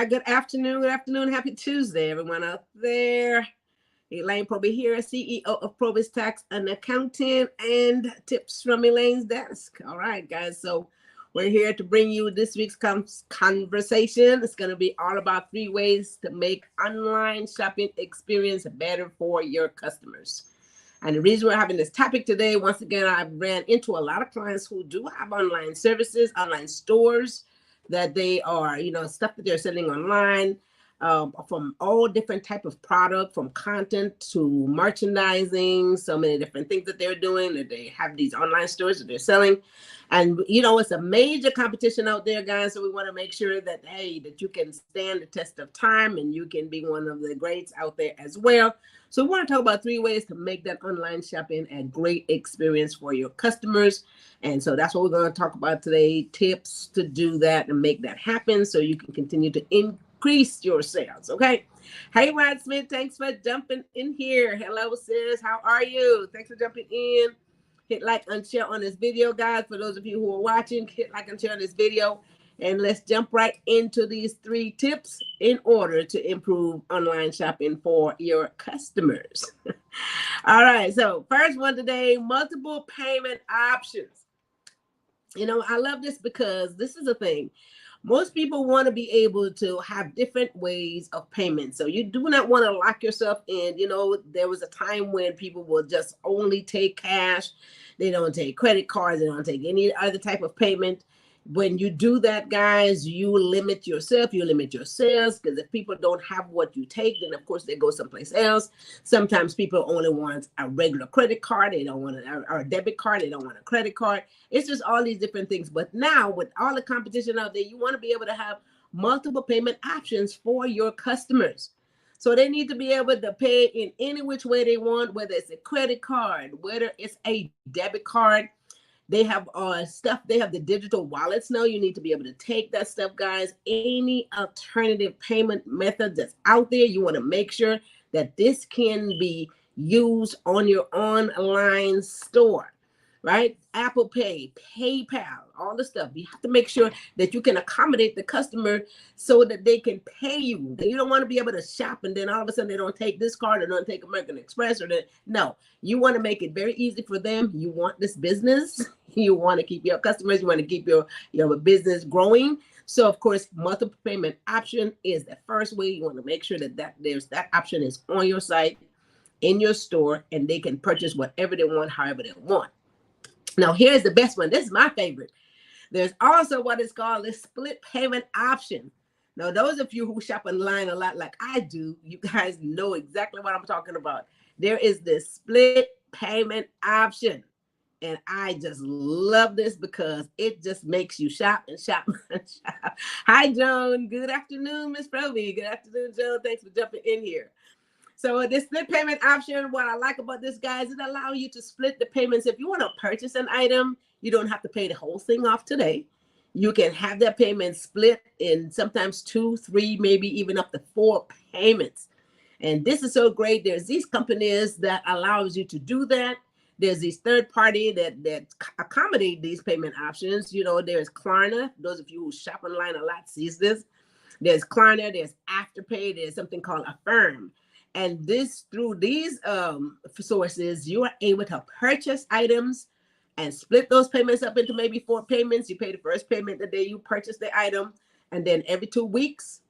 Good afternoon. Good afternoon. Happy Tuesday, everyone out there. Elaine Proby here, CEO of Proby's Tax and Accounting, and tips from Elaine's desk. All right, guys. So we're here to bring you this week's conversation. It's going to be all about 3 ways to make online shopping experience better for your customers. And the reason we're having this topic today, once again, I've ran into a lot of clients who do have online services, online stores that they are, stuff that they're selling online, from all different type of product, from content to merchandising, so many different things that they're doing, that they have these online stores that they're selling. And, it's a major competition out there, guys. So we want to make sure that, hey, that you can stand the test of time and you can be one of the greats out there as well. So we want to talk about 3 ways to make that online shopping a great experience for your customers. And so that's what we're going to talk about today, tips to do that and make that happen so you can continue to increase your sales. Okay. Hey, Rod Smith, thanks for jumping in here. Hello, sis. How are you? Thanks for jumping in. Hit like and share on this video, guys. For those of you who are watching, hit like and share on this video. And let's jump right into these 3 tips in order to improve online shopping for your customers. All right. So first one today, multiple payment options. I love this because this is a thing. Most people want to be able to have different ways of payment. So you do not want to lock yourself in. There was a time when people will just only take cash. They don't take credit cards. They don't take any other type of payment. When you do that, guys, you limit yourself, you limit your sales, because if people don't have what you take, then of course they go someplace else. Sometimes people only want a regular credit card. They don't want a debit card. They don't want a credit card. It's just all these different things. But now with all the competition out there, you want to be able to have multiple payment options for your customers. So they need to be able to pay in any which way they want, whether it's a credit card, whether it's a debit card. They have stuff. They have the digital wallets now. You need to be able to take that stuff, guys. Any alternative payment method that's out there, you want to make sure that this can be used on your online store, right? Apple Pay, PayPal, all the stuff. You have to make sure that you can accommodate the customer so that they can pay you. You don't want to be able to shop and then all of a sudden they don't take this card or don't take American Express no. You want to make it very easy for them. You want this business. You want to keep your customers. You want to keep your business growing. So of course, multiple payment option is the first way. You want to make sure that that option is on your site, in your store, and they can purchase whatever they want, however they want. Now, here's the best one. This is my favorite. There's also what is called a split payment option. Now, those of you who shop online a lot like I do, you guys know exactly what I'm talking about. There is this split payment option. And I just love this because it just makes you shop and shop and shop. Hi, Joan. Good afternoon, Miss Proby. Good afternoon, Joan. Thanks for jumping in here. So this split payment option, what I like about this, guys, it allows you to split the payments. If you want to purchase an item, you don't have to pay the whole thing off today. You can have that payment split in sometimes 2, 3, maybe even up to 4 payments. And this is so great. There's these companies that allows you to do that. There's these third party that accommodate these payment options. There's Klarna. Those of you who shop online a lot sees this. There's Klarna. There's Afterpay. There's something called Affirm. And through these sources, you are able to purchase items and split those payments up into maybe 4 payments. You pay the first payment the day you purchase the item, and then every 2 weeks,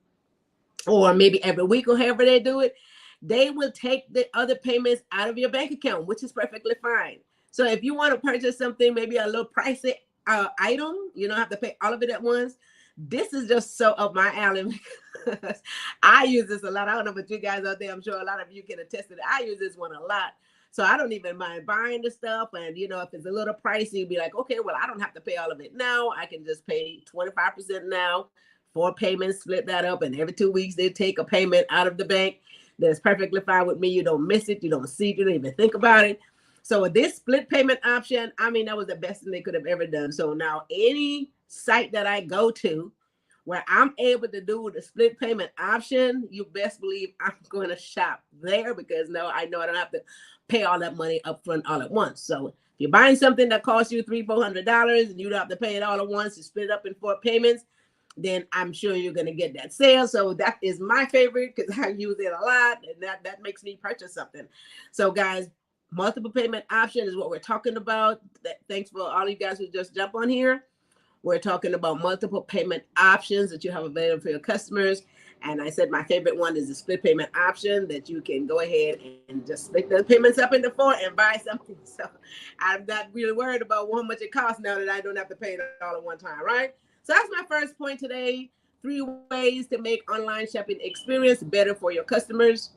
or maybe every week, or however they do it, they will take the other payments out of your bank account, which is perfectly fine. So if you want to purchase something, maybe a little pricey item, you don't have to pay all of it at once. This is just so up my alley because I use this a lot. I don't know about you guys out there. I'm sure a lot of you can attest to it. I use this one a lot. So I don't even mind buying the stuff. And, if it's a little pricey, you'd be like, okay, well, I don't have to pay all of it now. I can just pay 25% now, 4 payments, split that up. And every 2 weeks, they take a payment out of the bank. That's perfectly fine with me. You don't miss it. You don't see it. You don't even think about it. So this split payment option, that was the best thing they could have ever done. So now any site that I go to where I'm able to do the split payment option, you best believe I'm going to shop there because I know I don't have to pay all that money up front all at once. So if you're buying something that costs you $300-400 and you don't have to pay it all at once, you split it up in 4 payments, then I'm sure you're going to get that sale. So that is my favorite because I use it a lot, and that makes me purchase something. So guys, multiple payment option is what we're talking about. Thanks for all you guys who just jump on here. We're talking about multiple payment options that you have available for your customers. And I said my favorite one is the split payment option that you can go ahead and just split the payments up into four and buy something. So I'm not really worried about how much it costs now that I don't have to pay it all at one time, right? So that's my first point today. 3 ways to make online shopping experience better for your customers.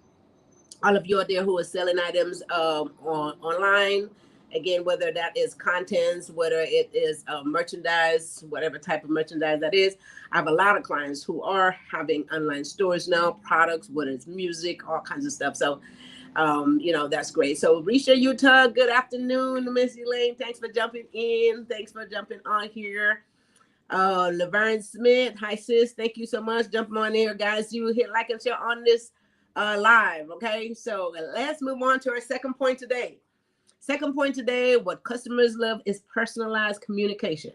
All of you out there who are selling items online, again, whether that is contents, whether it is merchandise, whatever type of merchandise that is. I have a lot of clients who are having online stores now, products, whether it's music, all kinds of stuff. So, that's great. So, Risha, Utah, good afternoon, Miss Elaine. Thanks for jumping in. Thanks for jumping on here. Laverne Smith, hi sis, thank you so much. Jump on there, guys. You hit like and share on this live. Okay, so let's move on to our second point today. Second point today, what customers love is personalized communication,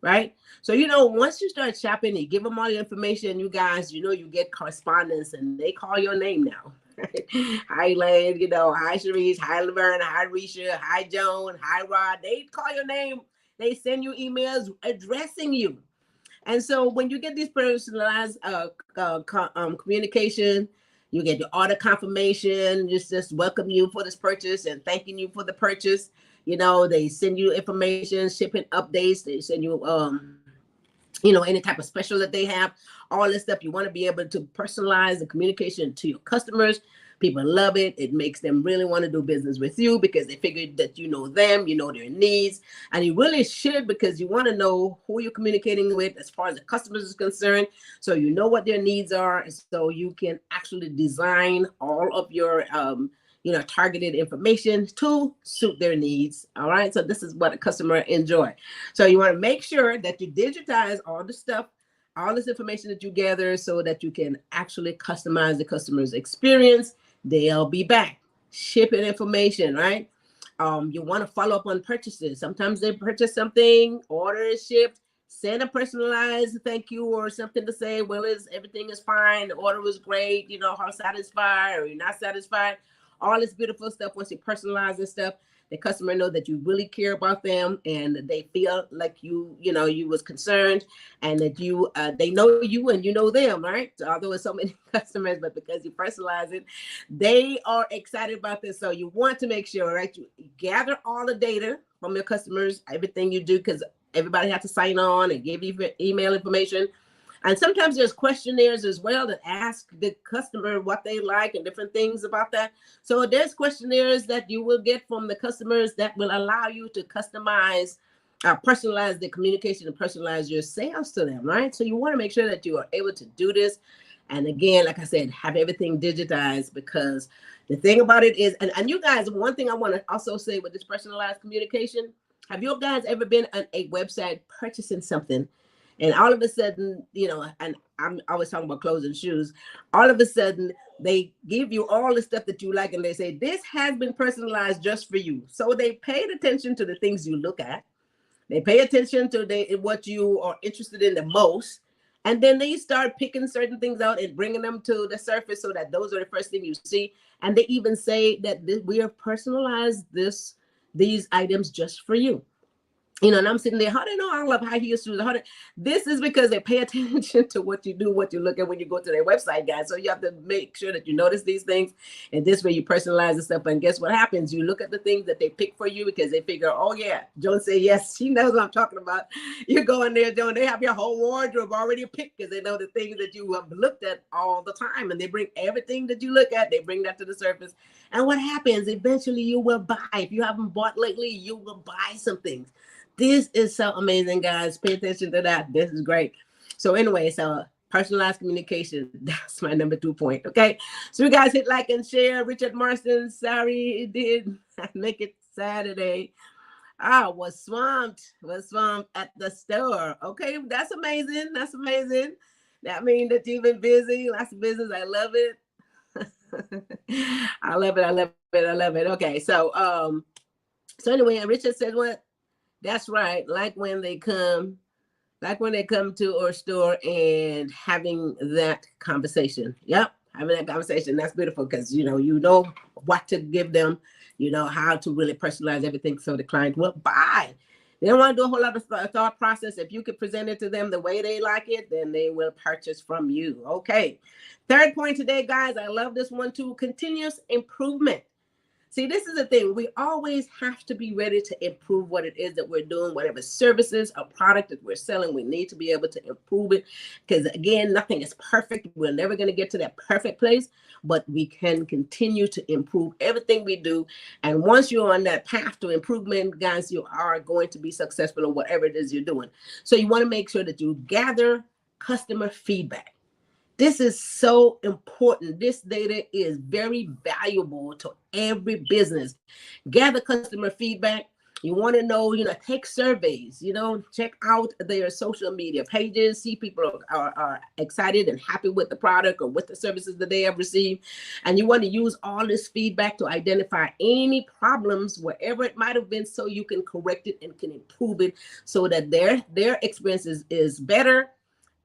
right? So, once you start shopping, you give them all the information, you guys, you get correspondence and they call your name now. Hi, Elaine, hi, Sharice, hi, Laverne, hi, Risha, hi, Joan, hi, Rod. They call your name. They send you emails addressing you. And so when you get these personalized communication, you get the order confirmation, just welcome you for this purchase and thanking you for the purchase. They send you information, shipping updates. They send you, any type of special that they have, all this stuff. You want to be able to personalize the communication to your customers. People love it. It makes them really want to do business with you because they figured that you know them, you know their needs, and you really should because you want to know who you're communicating with as far as the customers is concerned. So you know what their needs are, so you can actually design all of your targeted information to suit their needs. All right. So this is what a customer enjoy. So you want to make sure that you digitize all the stuff, all this information that you gather so that you can actually customize the customer's experience. They'll be back. Shipping information, right? You want to follow up on purchases. Sometimes they purchase something, order is shipped, send a personalized thank you or something to say, well, everything is fine. The order was great. How satisfied or you're not satisfied. All this beautiful stuff. Once you personalize this stuff, the customer know that you really care about them and they feel like you was concerned and that they know you and you know them, right? So although it's so many customers, but because you personalize it, they are excited about this. So you want to make sure, right? You gather all the data from your customers, everything you do, because everybody has to sign on and give you email information. And sometimes there's questionnaires as well that ask the customer what they like and different things about that. So there's questionnaires that you will get from the customers that will allow you to customize, personalize the communication and personalize your sales to them, right? So you want to make sure that you are able to do this. And again, like I said, have everything digitized because the thing about it is, and you guys, one thing I want to also say with this personalized communication, have you guys ever been on a website purchasing something? And all of a sudden, and I'm always talking about clothes and shoes. All of a sudden, they give you all the stuff that you like, and they say, this has been personalized just for you. So they paid attention to the things you look at. They pay attention to what you are interested in the most. And then they start picking certain things out and bringing them to the surface so that those are the first thing you see. And they even say that we have personalized these items just for you. And I'm sitting there, how do they know I love high heel shoes? This is because they pay attention to what you do, what you look at when you go to their website, guys. So you have to make sure that you notice these things. And this way you personalize the stuff. And guess what happens? You look at the things that they pick for you because they figure, oh, yeah, Joan said, yes, she knows what I'm talking about. You go in there, Joan, they have your whole wardrobe already picked because they know the things that you have looked at all the time. And they bring everything that you look at, they bring that to the surface. And what happens? Eventually you will buy. If you haven't bought lately, you will buy some things. This is so amazing, guys. Pay attention to that. This is great. So anyway, personalized communication. That's my number 2 point. Okay. So you guys hit like and share. Richard Marston, sorry it did make it Saturday. Was swamped at the store. Okay. That's amazing. That's amazing. That means that you've been busy. Lots of business. I love it. I love it. I love it. I love it. Okay. So anyway, Richard said what? That's right. Like when they come like when they come to our store and having that conversation. Yep, having that conversation. That's beautiful because you know what to give them, you know how to really personalize everything so the client will buy. They don't want to do a whole lot of thought process. If you could present it to them the way they like it, then they will purchase from you. Okay. Third point today, guys. I love this one too. Continuous improvement. See, this is the thing. We always have to be ready to improve what it is that we're doing, whatever services or product that we're selling. We need to be able to improve it because, again, nothing is perfect. We're never going to get to that perfect place, but we can continue to improve everything we do. And once you're on that path to improvement, guys, you are going to be successful in whatever it is you're doing. So you want to make sure that you gather customer feedback. This is so important. This data is very valuable to every business. Gather customer feedback. You want to know, take surveys, check out their social media pages, see people are excited and happy with the product or with the services that they have received. And you want to use all this feedback to identify any problems wherever it might have been so you can correct it and can improve it so that their experience is better.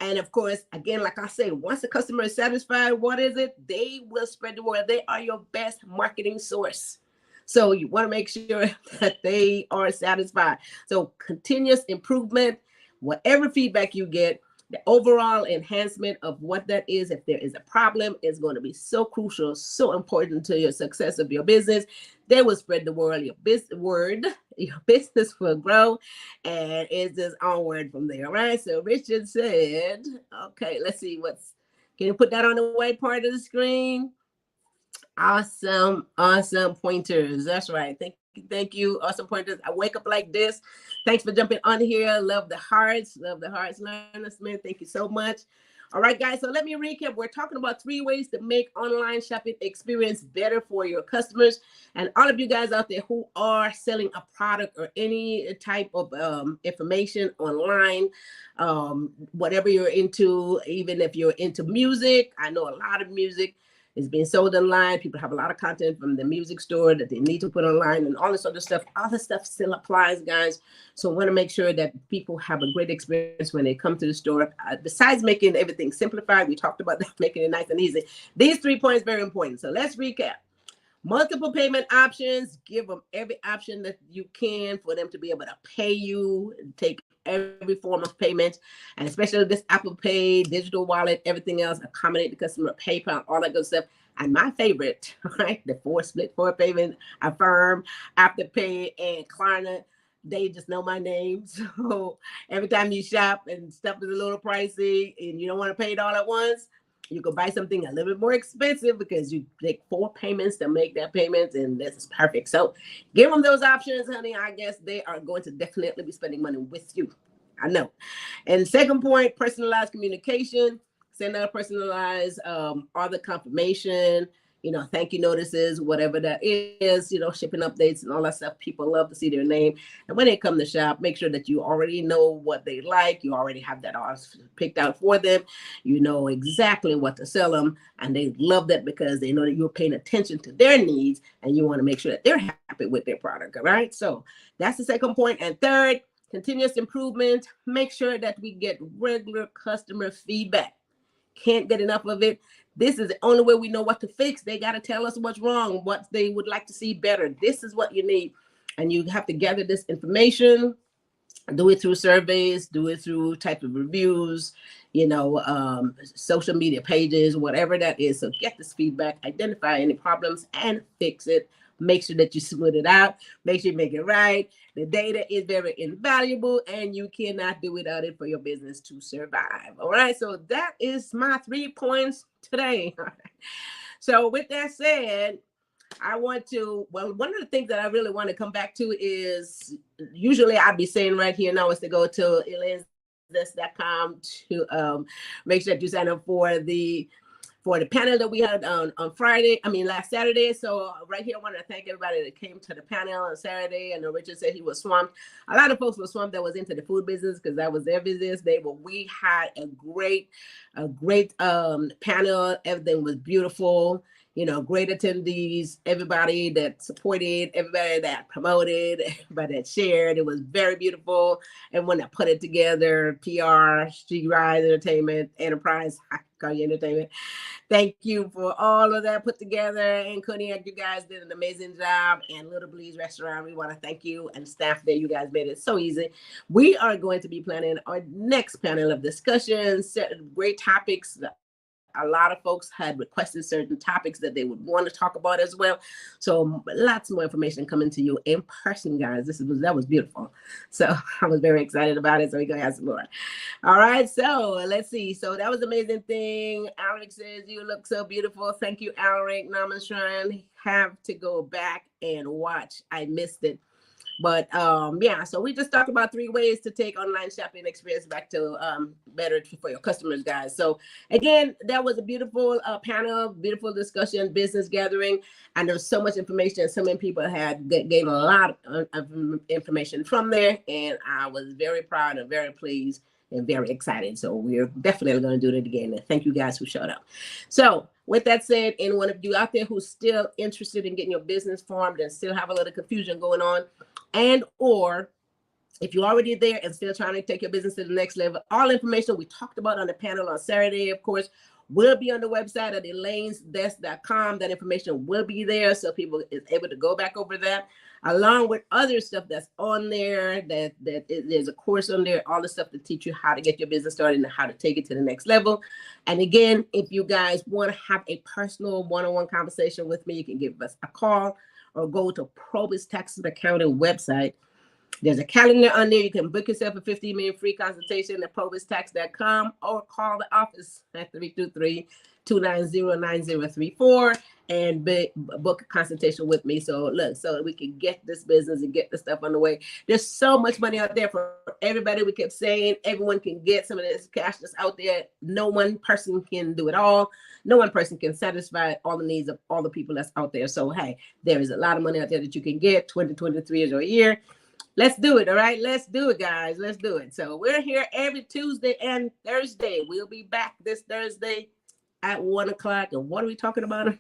And of course, again, like I say, once the customer is satisfied, what is it? They will spread the word. They are your best marketing source. So you want to make sure that they are satisfied. So continuous improvement, whatever feedback you get, the overall enhancement of what that is, if there is a problem, is going to be so crucial, so important to your success of your business. They will spread the word, your business will grow, and it's just onward from there, right? So Richard said, okay, let's see can you put that on the white part of the screen? Awesome pointers. That's right. Thank you. Awesome pointers. I wake up like this. Thanks for jumping on here. Love the hearts. Learner Smith. Thank you so much. All right, guys. So let me recap. We're talking about 3 ways to make online shopping experience better for your customers. And all of you guys out there who are selling a product or any type of information online, whatever you're into, even if you're into music, I know a lot of music is being sold online. People have a lot of content from the music store that they need to put online and all this other stuff. All this stuff still applies, guys. So I want to make sure that people have a great experience when they come to the store. Besides making everything simplified, we talked about that, making it nice and easy. These 3 points are very important. So let's recap. Multiple payment options. Give them every option that you can for them to be able to pay you, take every form of payment, and especially this Apple Pay, digital wallet, everything else, accommodate the customer, PayPal, all that good stuff. And my favorite, right, the split 4 payment, Affirm, Afterpay, and Klarna. They just know my name. So every time you shop and stuff is a little pricey and you don't want to pay it all at once, you can buy something a little bit more expensive because you take 4 payments to make that payment, and this is perfect. So give them those options, honey. I guess they are going to definitely be spending money with you. I know. And second point, personalized communication. Send out personalized order confirmation, thank you notices, whatever that is, shipping updates and all that stuff. People love to see their name. And when they come to shop, make sure that you already know what they like. You already have that all picked out for them. You know exactly what to sell them. And they love that because they know that you're paying attention to their needs and you want to make sure that they're happy with their product. All right. So that's the second point. And third, continuous improvement. Make sure that we get regular customer feedback. Can't get enough of it. This is the only way we know what to fix. They got to tell us what's wrong, what they would like to see better. This is what you need. And you have to gather this information, do it through surveys, do it through type of reviews, social media pages, whatever that is. So get this feedback, identify any problems and fix it. Make sure that you smooth it out. Make sure you make it right. The data is very invaluable and you cannot do without it for your business to survive. All right. So that is my 3 points today. So with that said, one of the things that I really want to come back to is usually I'd be saying right here now is to go to elaine's.com to make sure that you sign up for the panel that we had on last Saturday. So right here, I want to thank everybody that came to the panel on Saturday. I know Richard said he was swamped. A lot of folks were swamped that was into the food business because that was their business. We had a great panel. Everything was beautiful. great attendees, everybody that supported, everybody that promoted, everybody that shared. It was very beautiful. Everyone that put it together, PR, Street Rise Entertainment, Enterprise, Entertainment. Thank you for all of that put together. And Cognac, you guys did an amazing job. And Little Bleed's Restaurant, we want to thank you and staff there. You guys made it so easy. We are going to be planning our next panel of discussions, great topics. A lot of folks had requested certain topics that they would want to talk about as well. So lots more information coming to you in person, guys. That was beautiful. So I was very excited about it. So we're going to have some more. All right. So let's see. So that was an amazing thing. Alric says, you look so beautiful. Thank you, Alric. Namaskar. Have to go back and watch. I missed it. But yeah, so we just talked about 3 ways to take online shopping experience back to better for your customers, guys. So again, that was a beautiful panel, beautiful discussion, business gathering, and there's so much information. So many people gave a lot of information from there, and I was very proud and very pleased and very excited. So we're definitely going to do it again. And thank you guys who showed up. So with that said, anyone of you out there who's still interested in getting your business formed and still have a little confusion going on, and or if you're already there and still trying to take your business to the next level, all information we talked about on the panel on Saturday, of course, will be on the website at elainesdesk.com. That information will be there, so people is able to go back over that, along with other stuff that's on there. There's a course on there, all the stuff to teach you how to get your business started and how to take it to the next level. And again, if you guys want to have a personal one-on-one conversation with me, you can give us a call or go to Proby's Tax and Accounting website. There's a calendar on there. You can book yourself a 15-minute free consultation at probystax.com or call the office at 323-290-9034 and book a consultation with me. So we can get this business and get the stuff on the way. There's so much money out there for everybody. We kept saying everyone can get some of this cash that's out there. No one person can do it all. No one person can satisfy all the needs of all the people that's out there. So, hey, there is a lot of money out there that you can get. 2023 is your year. Let's do it. All right. Let's do it, guys. Let's do it. So we're here every Tuesday and Thursday. We'll be back this Thursday at 1 o'clock. And what are we talking about?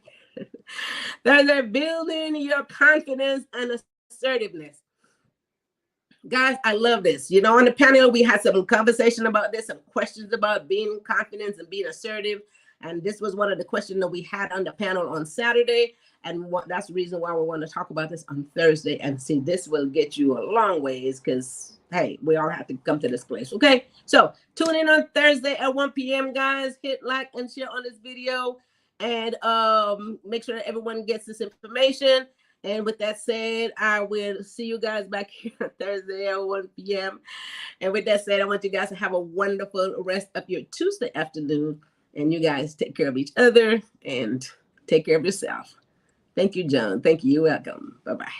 Thursday, building your confidence and assertiveness. Guys, I love this. On the panel, we had some conversation about this, some questions about being confident and being assertive. And this was one of the questions that we had on the panel on Saturday. And that's the reason why we want to talk about this on Thursday. And see, this will get you a long ways because, hey, we all have to come to this place. Okay, so tune in on Thursday at 1 p.m., guys. Hit like and share on this video. And make sure that everyone gets this information. And with that said, I will see you guys back here on Thursday at 1 p.m. And with that said, I want you guys to have a wonderful rest of your Tuesday afternoon. And you guys take care of each other and take care of yourself. Thank you, John. Thank you. You're welcome. Bye-bye.